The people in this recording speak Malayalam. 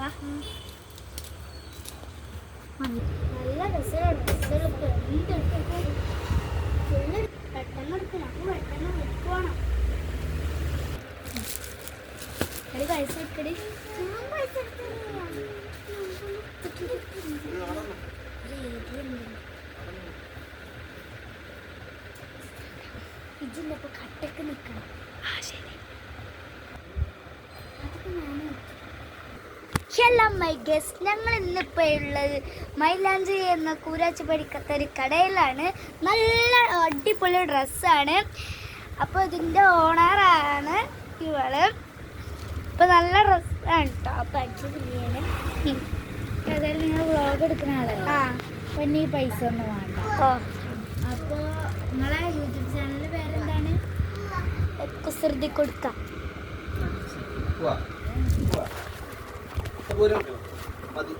നല്ല രസമാണ്. പെട്ടെന്ന് എടുക്കണം, പെട്ടെന്ന് എടുക്കണം. പൈസ എടുക്കടി. ഇതില്ലപ്പോ കട്ടക്ക് നിക്കണം. ഹലോ മൈ ഗസ്റ്റ്, ഞങ്ങൾ ഇന്നിപ്പോൾ ഉള്ളത് മൈലാഞ്ചി എന്ന കൂരാച്ചി പഠിക്കാത്ത ഒരു കടയിലാണ്. നല്ല അടിപൊളി ഡ്രസ്സാണ്. അപ്പോൾ ഇതിൻ്റെ ഓണറാണ് ഇവള്. അപ്പോൾ നല്ല ഡ്രസ്സാണ് കേട്ടോ. അപ്പോൾ അടിപൊളിയാണ്. ഏതായാലും നിങ്ങൾ വ്ളോഗ് എടുക്കുന്ന ആളല്ല. അപ്പം ഇനി പൈസ ഒന്നും വേണ്ട. അപ്പോൾ നിങ്ങളെ യൂട്യൂബ് ചാനലിൻ്റെ പേരെന്താണ്? കുസൃതി കൊടുക്കാം. മതി.